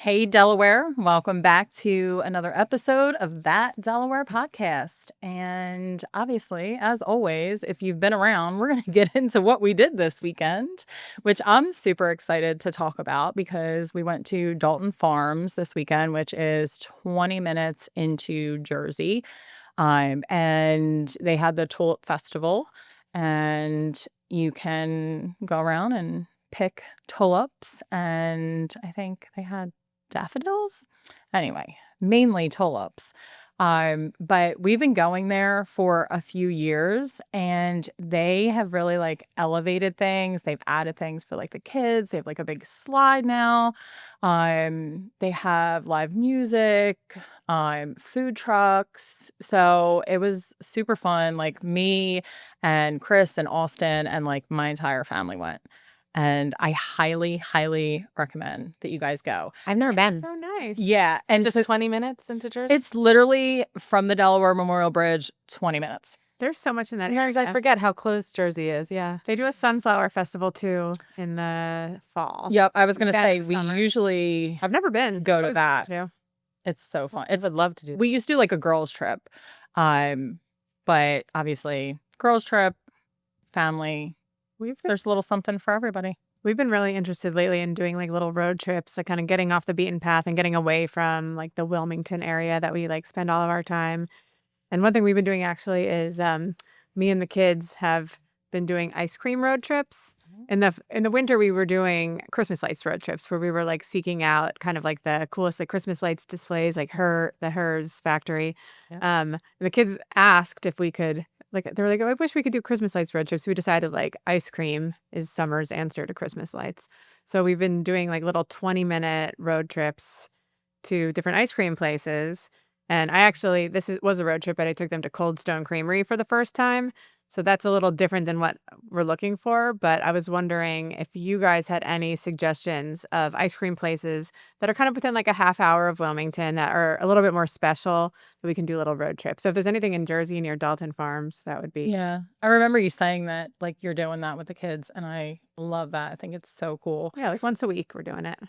Hey, Delaware. Welcome back to another episode of That Delaware Podcast. And obviously, as always, if you've been around, we're going to get into what we did this weekend, which I'm super excited to talk about because we went to Dalton Farms this weekend, which is 20 minutes into Jersey. And they had the Tulip Festival, and you can go around and pick tulips, and I think they had daffodils. Anyway, mainly tulips. But we've been going there for a few years, and they have really like elevated things. They've added things for like the kids. They have like a big slide now. They have live music, food trucks. So it was super fun. Like me and Chris and Austin and like my entire family went. And I highly, highly recommend that you guys go. I've never been. So nice. Yeah. And Just so 20 minutes into Jersey? it's literally from the Delaware Memorial Bridge, 20 minutes. There's so much in that Sometimes area. I forget how close Jersey is. Yeah. They do a sunflower festival too in the fall. Yep. I was going to That say, in the we summer. usually I've never been. go to I was that. to. It's so fun. I would love to do that. We used to do like a girls trip. But obviously, girls trip, family, there's a little something for everybody. We've been really interested lately in doing like little road trips, like kind of getting off the beaten path and getting away from like the Wilmington area that we like spend all of our time. And one thing we've been doing actually is me and the kids have been doing ice cream road trips. In the winter, we were doing Christmas lights road trips where we were like seeking out kind of like the coolest like Christmas lights displays, like the Hers factory. Yeah. And the kids asked if we could they were like, oh, I wish we could do Christmas lights road trips. We decided like ice cream is summer's answer to Christmas lights. So we've been doing like little 20-minute road trips to different ice cream places. And was a road trip, but I took them to Cold Stone Creamery for the first time. So that's a little different than what we're looking for. But I was wondering if you guys had any suggestions of ice cream places that are kind of within like a half hour of Wilmington that are a little bit more special that we can do little road trips. So if there's anything in Jersey near Dalton Farms, that would be. Yeah. I remember you saying that like you're doing that with the kids, and I love that. I think it's so cool. Yeah, like once a week we're doing it.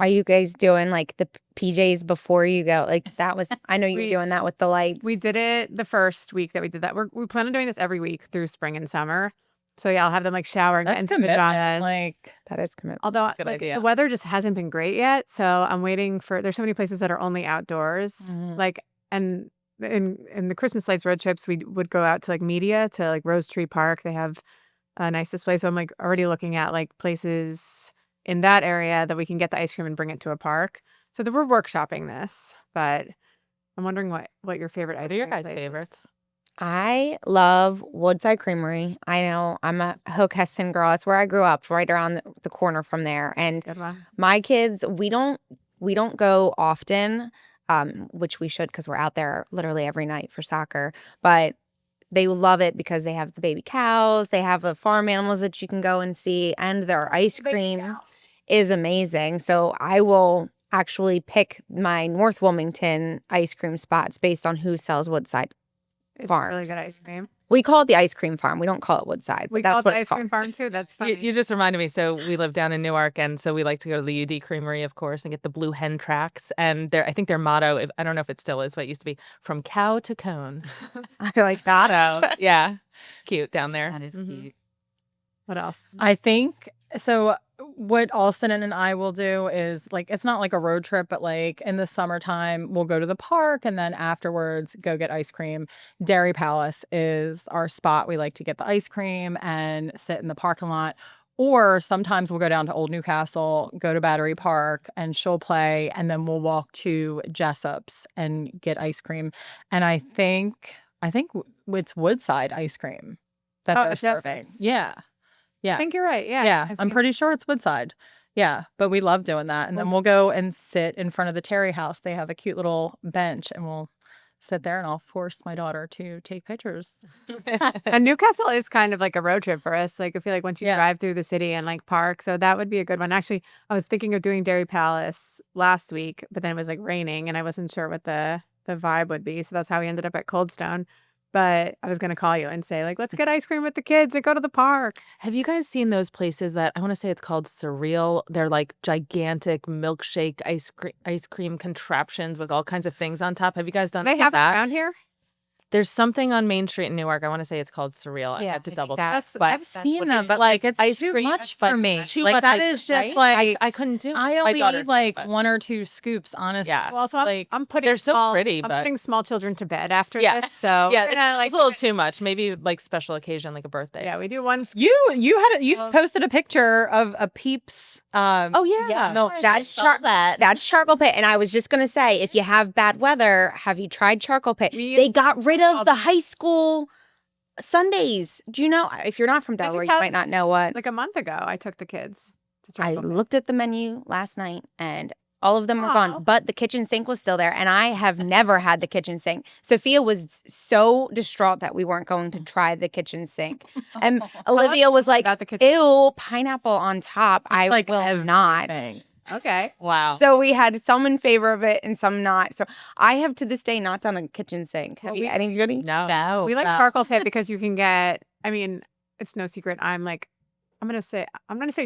Are you guys doing like the PJs before you go? Like that was, I know you were We- doing that with the lights. We did it the first week that we did that. We plan on doing this every week through spring and summer. So yeah, I'll have them like shower and get That's into commitment. pajamas. Like, That is commitment. Although Good like, idea. the weather just hasn't been great yet, so I'm waiting for. There's so many places that are only outdoors, like and in the Christmas lights road trips, we would go out to like Media to like Rose Tree Park. They have a nice display, so I'm like already looking at like places in that area that we can get the ice cream and bring it to a park. So we're workshopping this, but I'm wondering what your favorite ice What are cream your guys' places. favorites? I love Woodside Creamery. I know I'm a Hockessin girl. It's where I grew up, right around the corner from there. And Good one. my kids, we don't go often, which we should because we're out there literally every night for soccer. But they love it because they have the baby cows, they have the farm animals that you can go and see, and their ice cream is amazing. So I will actually pick my North Wilmington ice cream spots based on who sells Woodside. It's Farms. really good ice cream. We call it the ice cream farm. We don't call it Woodside, We but call that's it the what ice it's called. cream farm too. That's funny. You just reminded me. So we live down in Newark, and so we like to go to the UD Creamery, of course, and get the blue hen tracks. And I think their motto, I don't know if it still is, but it used to be "From cow to cone." I like that. Motto, yeah, it's cute down there. That is cute. What else? I think so. What Austin and I will do is like, it's not like a road trip, but like in the summertime, we'll go to the park and then afterwards go get ice cream. Dairy Palace is our spot. We like to get the ice cream and sit in the parking lot. Or sometimes we'll go down to Old Newcastle, go to Battery Park, and she'll play, and then we'll walk to Jessup's and get ice cream. And I think it's Woodside ice cream that Oh, they're it's serving. Jessup's. Yeah. I think you're right. Yeah. Yeah, I've I'm seen- pretty sure it's Woodside. Yeah, but we love doing that. And then we'll go and sit in front of the Terry house. They have a cute little bench, and we'll sit there, and I'll force my daughter to take pictures. And Newcastle is kind of like a road trip for us. Like I feel like once you Yeah. drive through the city and like park, so that would be a good one. Actually, I was thinking of doing Dairy Palace last week, but then it was like raining and I wasn't sure what the vibe would be. So that's how we ended up at Cold Stone. But I was going to call you and say, like, let's get ice cream with the kids and go to the park. Have you guys seen those places that I want to say it's called Surreal? They're like gigantic milkshake ice cream contraptions with all kinds of things on top. Have you guys done They have it that? around here. There's something on Main Street in Newark. I want to say it's called Surreal. I Yeah, have to I think double that's- check. But I've seen what them, is but like like it's ice too cream, much but for me. too Like much that ice is cream, just right? like I couldn't do it. I My only daughter need like but- 1 or 2 scoops, honestly. Yeah. Well, so Like, I'm putting they're so small, pretty, I'm but- putting small children to bed after Yeah. this. So Yeah, we're gonna, like, it's a little too much. Maybe like special occasion, like a birthday. yeah, we do one. you posted a picture of a Peeps Oh yeah. milkshake. That's that. That's Charcoal Pit. And I was just going to say, if you have bad weather, have you tried Charcoal Pit? Me They got rid of the Charcoal high school Sundays. Do you know? If you're not from Did you Delaware, you have- might not know what. Like a month ago, I took the kids to I Charcoal Pit. looked at the menu last night and all of them were Aw. gone, but the kitchen sink was still there. And I have never had the kitchen sink. Sophia was so distraught that we weren't going to try the kitchen sink. And Olivia was like, about the kitchen. ew, pineapple on top. I like will not. everything. Okay. Wow. So we had some in favor of it and some not. So I have to this day not done a kitchen sink. Have Well, you? we- Anybody? No. No. We like no. Charcoal Pit because you can get, I mean, it's no secret. I'm gonna say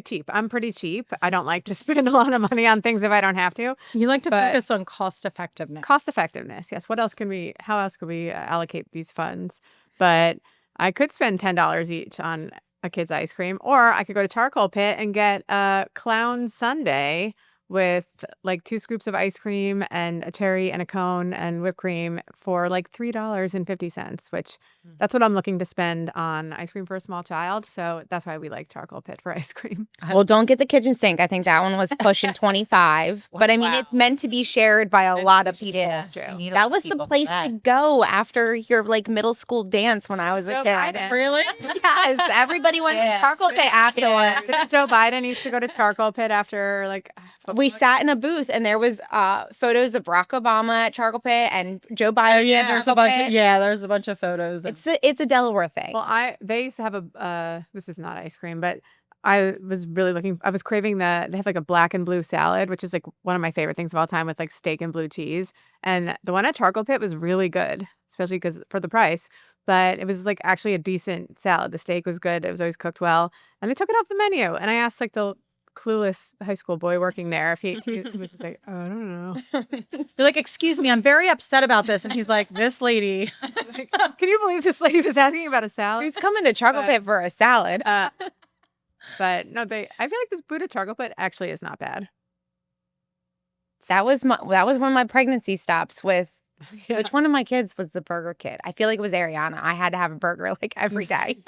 cheap. I'm pretty cheap. I don't like to spend a lot of money on things if I don't have to. You like to But- focus on cost effectiveness. Cost effectiveness. Yes. How else can we allocate these funds? But I could spend $10 each on a kid's ice cream, or I could go to Charcoal Pit and get a clown sundae with like 2 scoops of ice cream and a cherry and a cone and whipped cream for like $3.50, which Mm. that's what I'm looking to spend on ice cream for a small child. So that's why we like Charcoal Pit for ice cream. Well, don't get the kitchen sink. I think that one was pushing 25. But I mean, Wow. it's meant to be shared by a lot of people. Yeah. True. That was the place to go after your like middle school dance when I was a Joe kid. Biden. Really? Yes, everybody went to Charcoal Pit afterward. Didn't Joe Biden used to go to Charcoal Pit after like We sat in a booth and there was photos of Barack Obama at Charcoal Pit and Joe Biden. at There's a Charcoal bunch. Pit. There's a bunch of photos. It's a Delaware thing. Well, they used to have this is not ice cream, but I was craving they have like a black and blue salad, which is like one of my favorite things of all time with like steak and blue cheese. And the one at Charcoal Pit was really good, especially because for the price. But it was like actually a decent salad. The steak was good. It was always cooked well. And they took it off the menu. And I asked like the clueless high school boy working there if he was just like, oh, I don't know. You're like, excuse me, I'm very upset about this. And he's like, this lady. Like, can you believe this lady was asking about a salad? Who's coming to Charcoal Pit for a salad? But no, I feel like this Buddha Charcoal Pit actually is not bad. That was one of my pregnancy stops with which one of my kids was the burger kid? I feel like it was Ariana. I had to have a burger like every day.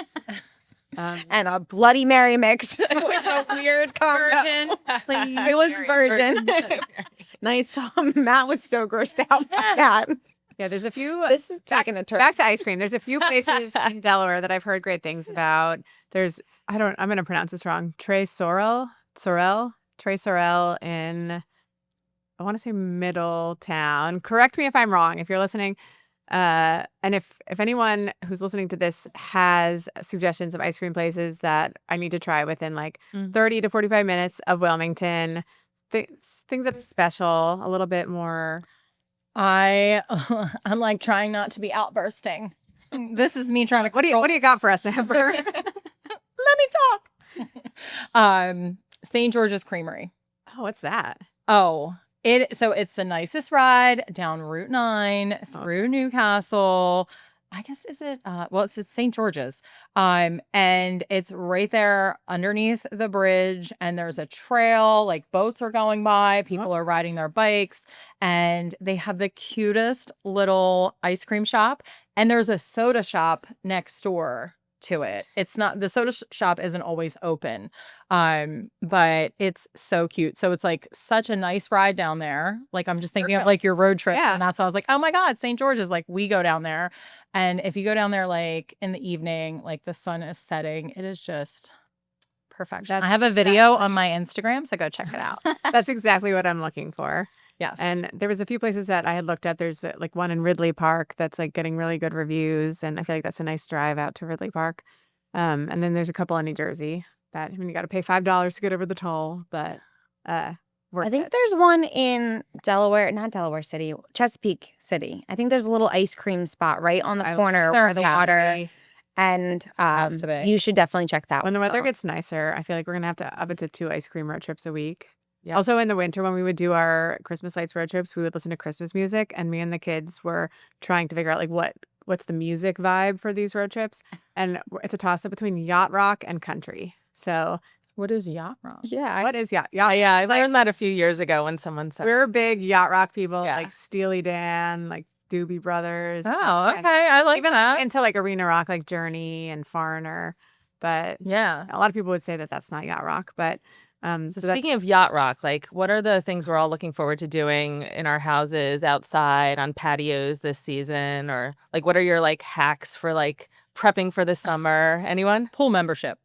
And a Bloody Mary mix. It was a weird combo. It was virgin. Nice Tom. Matt was so grossed out by that. Yeah, there's a few. This is taking a turn. Back to ice cream. There's a few places in Delaware that I've heard great things about. There's, I'm going to pronounce this wrong. Tres Sorel in, I want to say Middletown. Correct me if I'm wrong, if you're listening. And if anyone who's listening to this has suggestions of ice cream places that I need to try within like 30 to 45 minutes of Wilmington, things that are special, a little bit more. I'm like trying not to be outbursting. This is me trying to What do you got for us, Amber? Let me talk. St. George's Creamery. Oh, what's that? Oh, it's the nicest ride down Route 9 through Newcastle. I guess it's St. George's. And it's right there underneath the bridge, and there's a trail, like boats are going by, people are riding their bikes, and they have the cutest little ice cream shop, and there's a soda shop next door to it. It's not, the soda shop isn't always open. But it's so cute. So it's like such a nice ride down there. Like I'm just thinking of like your road trip. Yeah. And that's why I was like, oh my God, St. George's, like we go down there. And if you go down there like in the evening, like the sun is setting, it is just perfection. I have a video on my Instagram, so go check it out. That's exactly what I'm looking for. Yes. And there was a few places that I had looked at. There's like one in Ridley Park that's like getting really good reviews, and I feel like that's a nice drive out to Ridley Park. And then there's a couple in New Jersey that, I mean, you got to pay $5 to get over the toll, but worth I think it. there's one in Delaware, not Delaware City, Chesapeake City. I think there's a little ice cream spot right on the corner There by the has to water. be. And Has to be. you should definitely check that When the one weather out. gets nicer, I feel like we're gonna have to up it to 2 ice cream road trips a week. Yeah. Also in the winter when we would do our Christmas lights road trips, we would listen to Christmas music, and me and the kids were trying to figure out like what's the music vibe for these road trips, and it's a toss up between yacht rock and country. So What is yacht rock? Yeah. what is yacht? Yeah, I like- learned that a few years ago when someone said. We're big yacht rock people, Yeah. like Steely Dan, like Doobie Brothers. Oh, and okay. I like even that. into like arena rock, like Journey and Foreigner. But Yeah. a lot of people would say that that's not yacht rock. But So so that's speaking of yacht rock, like what are the things we're all looking forward to doing in our houses, outside, on patios this season? Or like what are your like hacks for like prepping for the summer? Anyone? Pool membership.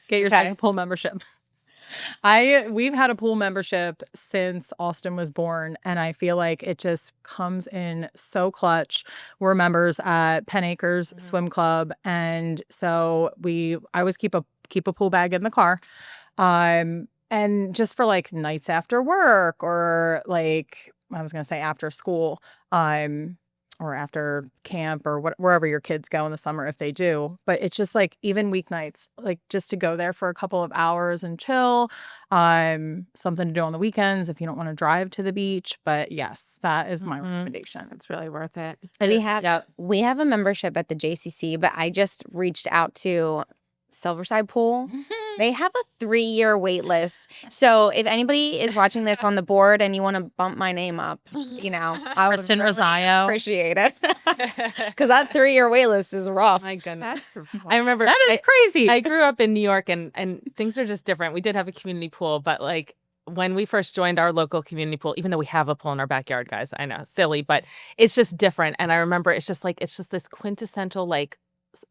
Get yourself a pool membership. We've had a pool membership since Austin was born, and I feel like it just comes in so clutch. We're members at Penn Acres Swim Club, and so I always keep a pool bag in the car. And just for like nights after work or like I was gonna say after school, or after camp or wherever your kids go in the summer if they do. But it's just like even weeknights, like just to go there for a couple of hours and chill. Something to do on the weekends if you don't want to drive to the beach. But yes, that is my recommendation. it's really worth it. We have a membership at the JCC, but I just reached out to Silverside Pool. They have a 3-year wait list. So if anybody is watching this on the board and you want to bump my name up, I would Kristen really Rosario. appreciate it. Because that 3-year wait list is rough. My goodness. That's I remember That is crazy. I grew up in New York and things are just different. We did have a community pool, but like when we first joined our local community pool, even though we have a pool in our backyard, guys, I know, silly, but it's just different. And I remember it's just this quintessential like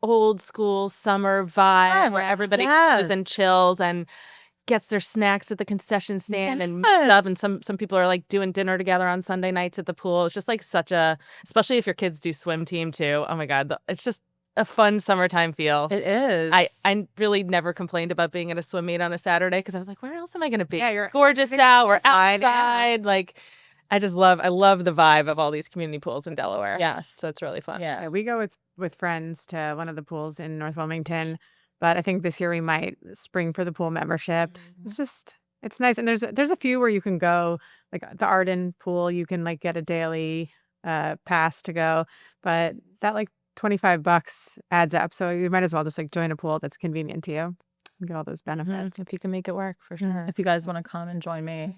old school summer vibe where everybody goes and chills and gets their snacks at the concession stand and meets up, and some people are like doing dinner together on Sunday nights at the pool. It's just like especially if your kids do swim team too. Oh my God, it's just a fun summertime feel. It is. I really never complained about being at a swim meet on a Saturday because I was like, where else am I going to be? Yeah, you're gorgeous out. We're outside, outside. yeah. Like, I love the vibe of all these community pools in Delaware. Yes. So it's really fun. Yeah. Yeah, we go with friends to one of the pools in North Wilmington, but I think this year we might spring for the pool membership. It's nice, and there's a few where you can go, like the Arden pool. You can like get a daily pass to go, but that like $25 adds up. So you might as well just like join a pool that's convenient to you and get all those benefits. If you can make it work, for sure. If you guys want to come and join me,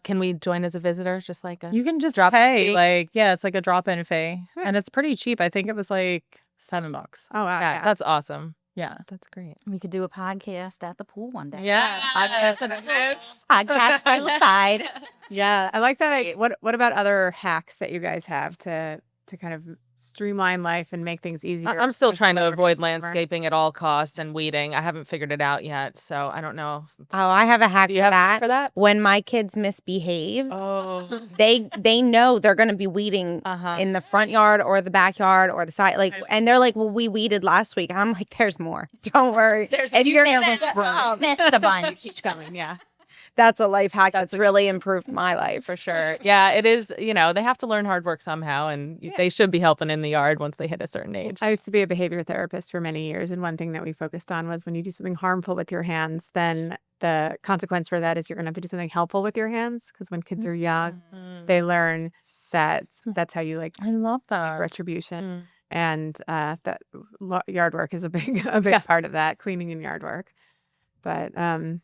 Can we join as a visitor? Just like you can just Drop-in pay. fee? Like, yeah, it's like a drop-in fee, and it's pretty cheap. I think it was like $7. Oh wow, yeah, that's awesome. Yeah. That's great. We could do a podcast at the pool one day. Yeah. Podcast poolside. Yeah. I like that. What about other hacks that you guys have to kind of streamline life and make things easier? I'm still for trying to avoid celebrities? landscaping at all costs and weeding. I haven't figured it out yet, so I don't know. Oh, I have a hack Do you have that. for that? When my kids misbehave, Oh, they know they're going to be weeding in the front yard or the backyard or the side. Like, and they're like, "Well, we weeded last week." And I'm like, "There's more. Don't worry. If you're missed a bunch. keep going. Yeah, that's a life hack that's really improved my life." for sure. Yeah, it is. They have to learn hard work somehow, and they should be helping in the yard once they hit a certain age. I used to be a behavior therapist for many years, and one thing that we focused on was when you do something harmful with your hands, then the consequence for that is you're going to have to do something helpful with your hands, because when kids are young, they learn that that's how you like I love that. retribution. And that yard work is a big part of that, cleaning and yard work. But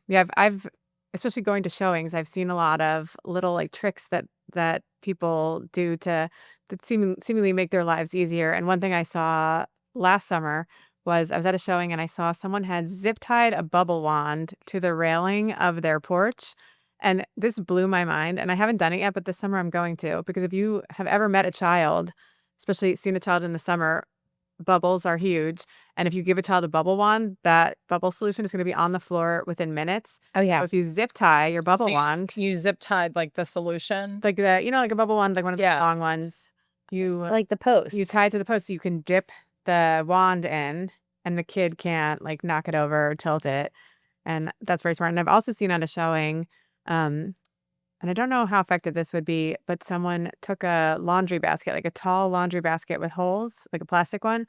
yeah, I've especially going to showings, I've seen a lot of little like tricks that people do that seemingly make their lives easier. And one thing I saw last summer was I was at a showing and I saw someone had zip tied a bubble wand to the railing of their porch. And this blew my mind. And I haven't done it yet, but this summer I'm going to, because if you have ever met a child, especially seen a child in the summer, bubbles are huge. And if you give a child a bubble wand, that bubble solution is going to be on the floor within minutes. Oh So yeah. if you zip tie your bubble wand, You zip tied like the solution. like like a bubble wand, like one of the long ones, you Like the post. you tie it to the post so you can dip the wand in and the kid can't like knock it over or tilt it. And that's very smart. And I've also seen at a showing And I don't know how effective this would be, but someone took a laundry basket, like a tall laundry basket with holes, like a plastic one,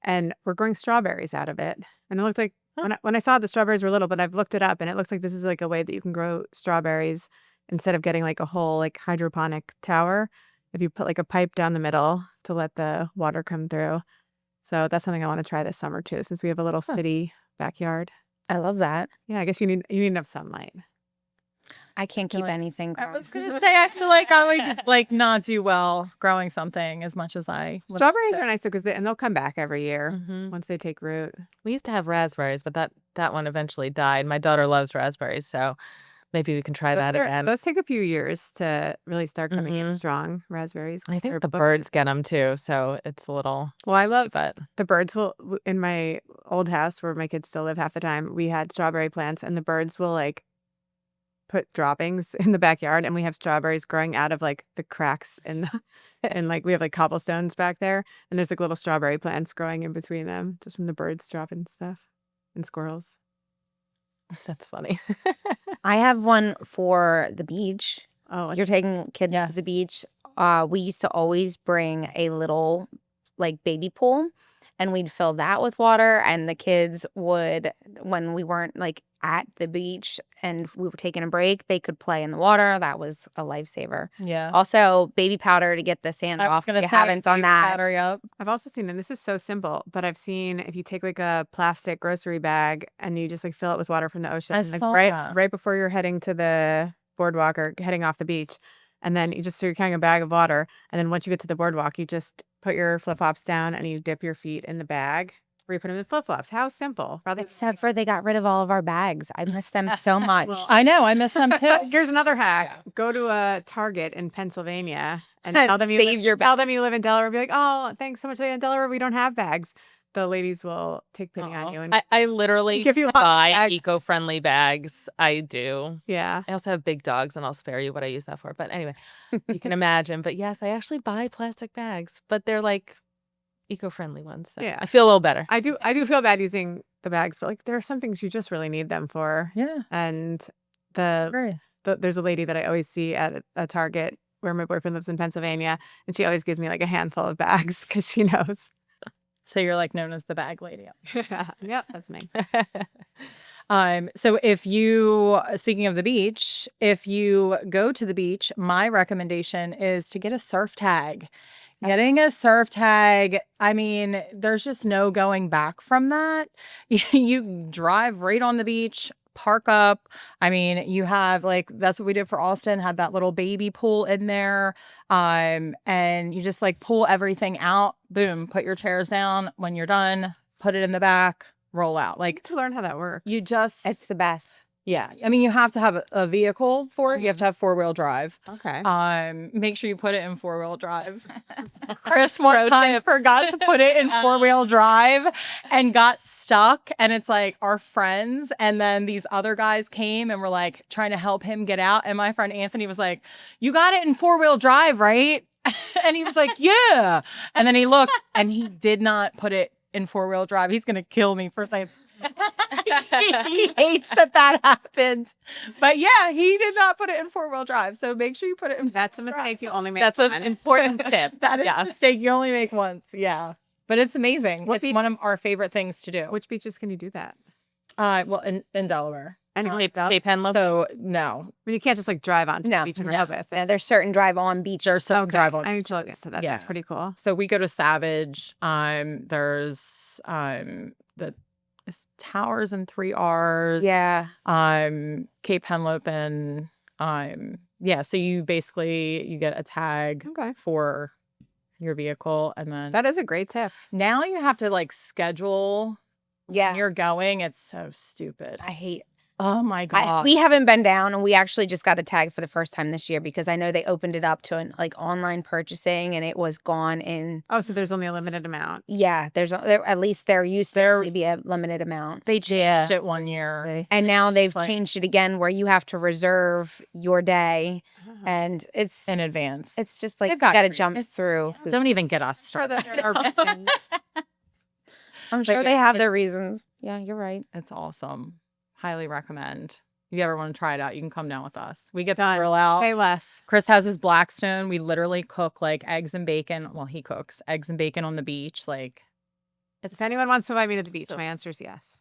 and we're growing strawberries out of it. And it looked like when I saw it, the strawberries were little, but I've looked it up and it looks like this is like a way that you can grow strawberries instead of getting like a whole like hydroponic tower. If you put like a pipe down the middle to let the water come through. So that's something I want to try this summer too, since we have a little city backyard. I love that. Yeah, I guess you need enough sunlight. I can't keep like- anything I growing. was gonna say I feel like I would just like not do well growing something as much as I would Strawberries like to. are nice because they'll come back every year Mhm. once they take root. We used to have raspberries, but that one eventually died. My daughter loves raspberries, so maybe we can try that again. Those take a few years to really start coming in Mhm. strong. Raspberries. I think or the bush- birds get them too, so it's a little. Well, I love But the birds. In my old house where my kids still live half the time, we had strawberry plants, and the birds will like put droppings in the backyard, and we have strawberries growing out of like the cracks in the, and like we have like cobblestones back there, and there's like little strawberry plants growing in between them just from the birds dropping stuff and squirrels. that's funny. I have one for the beach. Oh, like You're taking kids to Yes. the beach. We used to always bring a little like baby pool and we'd fill that with water and the kids would, when we weren't like at the beach and we were taking a break, they could play in the water. That was a lifesaver. Yeah. Also baby powder to get the sand I was off. gonna If you say, haven't done baby that. powder, yep. I've also seen, and this is so simple, but I've seen if you take like a plastic grocery bag and you just like fill it with water from the ocean, I like saw right that. right before you're heading to the boardwalk or heading off the beach, and then so you're carrying a bag of water, and then once you get to the boardwalk, you just put your flip flops down and you dip your feet in the bag where you put them in flip flops. How simple! Rather than Except for they got rid of all of our bags. I miss them so much. I know. I miss them too. Here's another hack: go to a Target in Pennsylvania and And tell them save your tell them you live in Delaware. Be like, oh, thanks so much. In Delaware, we don't have bags. The ladies will take pity on you and I literally give you lots of buy bags. eco-friendly bags. I do. Yeah. I also have big dogs, and I'll spare you what I use that for. But anyway, you can imagine. But yes, I actually buy plastic bags, but they're like eco-friendly ones. So Yeah. I feel a little better. I do feel bad using the bags, but like there are some things you just really need them for. Yeah. And Agree. there's a lady that I always see at a Target where my boyfriend lives in Pennsulvania, and she always gives me like a handful of bags because she knows. So you're like known as the bag lady. Yep, that's me. So if you, speaking of the beach, if you go to the beach, my recommendation is to get a surf tag. Getting a surf tag, I mean, there's just no going back from that. You drive right on the beach, park up. I mean, you have like, that's what we did for Austin, had that little baby pool in there. And you just like pull everything out, boom, put your chairs down. When you're done, put it in the back, roll out. Like To learn how that works. you just, It's the best. yeah. I mean, you have to have a vehicle for it. You have to have 4-wheel drive. Okay. Make sure you put it in 4-wheel drive. Chris one time forgot to put it in 4-wheel drive and got stuck. And it's like our friends and then these other guys came and were like trying to help him get out. And my friend Anthony was like, "You got it in 4-wheel drive, right?" And he was like, "Yeah." And then he looked and he did not put it in 4-wheel drive. He's gonna kill me for saying. He hates that happened. But yeah, he did not put it in 4-wheel drive. So make sure you put it in. That's a mistake you only make. That's an once. important tip. That is a Yes. mistake you only make once. Yeah. But it's amazing. What It's beach- one of our favorite things to do. Which beaches can you do that? Well, in Delaware. Anyway, Cape Henlope. So no, I mean, you can't just like drive onto No, the beach in no. Rehoboth. There's certain drive on beach. there's some drive on. I need to look into that. That's Yeah. pretty cool. So we go to Savage. There's the Towers and 3 R's. Yeah. Cape Henlope and yeah. So you basically you get a tag Okay. for your vehicle, and then That is a great tip. now you have to like schedule when Yeah. you're going. It's so stupid. I hate. Oh my god. We haven't been down, and we actually just got a tag for the first time this year because I know they opened it up to an like online purchasing, and it was gone in. Oh, so there's only a limited amount. Yeah, at least there used to only be a limited amount, They changed it one year. and now they've Like- changed it again where you have to reserve your day, and it's in advance. just like They've you got got to great- jump it's- through. hoops. Don't even get us Sure started. that there are reasons. I'm sure yeah, they have their reasons. Yeah, you're right. It's awesome. Highly recommend. If you ever want to try it out, you can come down with us. We get the Done. grill out. Say less. Chris has his Blackstone. We literally cook like eggs and bacon. Well, he cooks eggs and bacon on the beach. Like, If anyone wants to invite me to the beach, So- my answer is yes.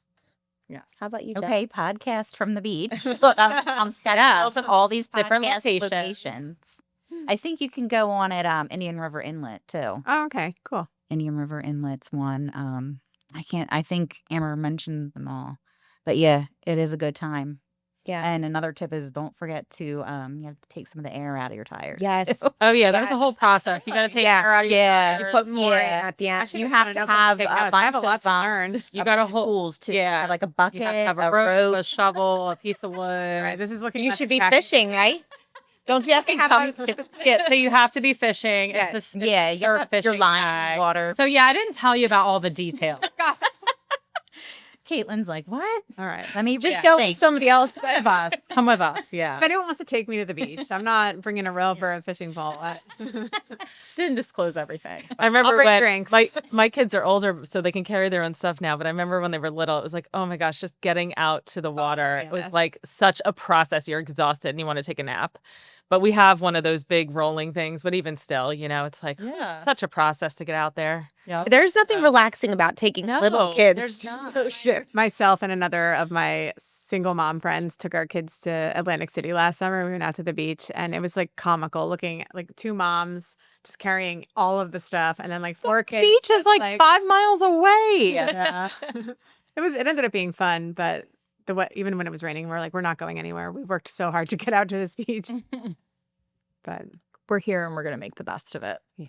yes. How about you, Jen? Okay, podcast from the beach. Look, I'm scheduled in all these Different podcast locations. locations. I think you can go on at Indian River Inlet too. Oh, okay, cool. Indian River Inlet's one. I think Amber mentioned them all. But yeah, it is a good time. Yeah. And another tip is don't forget to you have to take some of the air out of your tires. Yes. Oh, yeah. There's a Yes. whole process. You got to take Yeah. air out of your Yeah. You tires. put more in Yeah. at the end. You have to have a I have a bunch lot of to learn. You got to hold. tools too. Yeah. Have like a You bucket, have to have a a rope, rope. a shovel, a piece of wood. All right, this is looking. You less should be attractive. fishing, right? Don't you have to have Yeah, so you have to be fishing. Yes. It's the Yeah, you surf have your fishing line in tag. the water. So yeah, I didn't tell you about all the details. Caitlin's like, what? All right. Let me just just go go. with somebody else? Come with us. Come with us. Yeah. If anyone wants to take me to the beach, I'm not bringing a rope or a fishing pole. Didn't disclose everything. I remember bring when drinks. my kids are older, so they can carry their own stuff now. But I remember when they were little, it was like, oh my gosh, just getting out to the water. It was yeah. like such a process. You're exhausted and you want to take a nap. But we have one of those big rolling things. But even still, it's like such a process to get out there. Yeah. There's nothing relaxing about taking little No, kids. there's not. Oh, shit. Myself and another of my single mom friends took our kids to Atlantic City last summer. We went out to the beach, and it was like comical looking at like two moms just carrying all of the stuff, and then like four kids. Beach is just, like 5 miles away. Yeah. It ended up being fun, but even when it was raining, we're like, we're not going anywhere. We worked so hard to get out to this beach, but We're here and we're going to make the best of it. Yeah.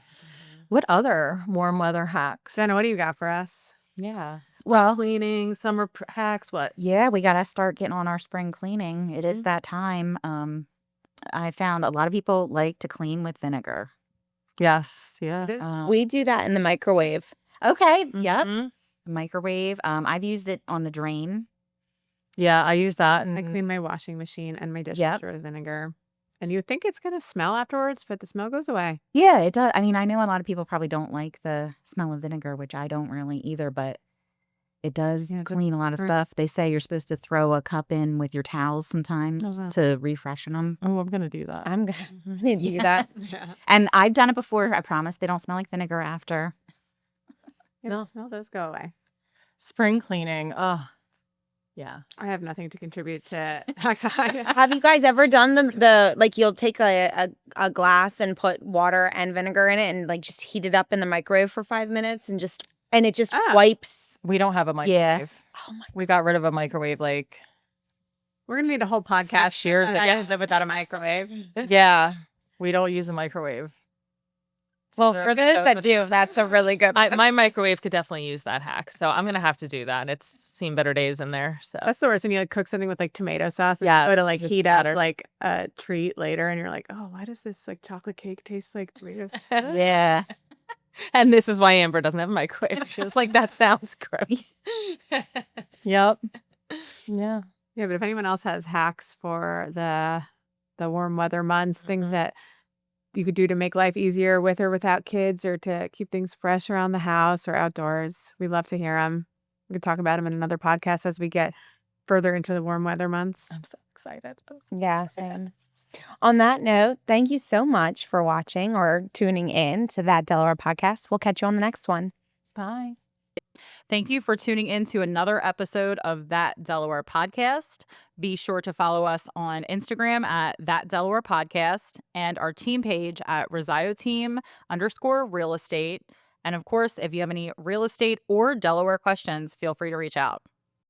What other warm weather hacks? Jenna, what do you got for us? Yeah. Well, Cleaning, summer hacks, what? yeah, we got to start getting on our spring cleaning. It is that time. I found a lot of people like to clean with vinegar. Yes. Yeah. It is. We do that in the microwave. Okay. Yep. Mhm. Microwave. I've used it on the drain. Yeah, I use that. I And clean my washing machine and my dishwasher with vinegar. And you think it's going to smell afterwards, but the smell goes away. Yeah, it does. I mean, I know a lot of people probably don't like the smell of vinegar, which I don't really either, but it does Yeah, it's a- clean a lot of right. stuff. They say you're supposed to throw a cup in with your towels sometimes wow. to refreshen them. oh, I'm going to do that. I'm gonna I need to do that. Yeah. And I've done it before. I promise they don't smell like vinegar after. The smell does go away. Spring cleaning. Oh, yeah. I have nothing to contribute to. Have Have you guys ever done the like you'll take a glass and put water and vinegar in it and like just heat it up in the microwave for 5 minutes and it just Ah. wipes. We don't have a microwave. Yeah. Oh my We got rid of a microwave like, We're going to need a whole podcast 6 years ago. live without a microwave. yeah. We don't use a microwave. Well, So- for those so- that do, that's a really good. My microwave could definitely use that hack. So I'm going to have to do that. It's seen better days in there. So That's the worst when you like cook something with like tomato sauce. And Yeah, Go to like it's heat better. up like a treat later, and you're like, oh, why does this like chocolate cake taste like tomato sauce? Yeah. and this is why Amber doesn't have a microwave. She was like, that sounds gross. Yep. Yeah. Yeah, but if anyone else has hacks for the warm weather months, things that you could do to make life easier with or without kids, or to keep things fresh around the house or outdoors, we'd love to hear them. We could talk about them in another podcast as we get further into the warm weather months. I'm so excited. Yeah, same. On that note, thank you so much for watching or tuning in to That Delaware podcast. We'll catch you on the next one. Bye. Thank you for tuning in to another episode of That Delaware Podcast. Be sure to follow us on Instagram at That Delaware Podcast and our team page at RosaioTeam_real estate. And of course, if you have any real estate or Delaware questions, feel free to reach out.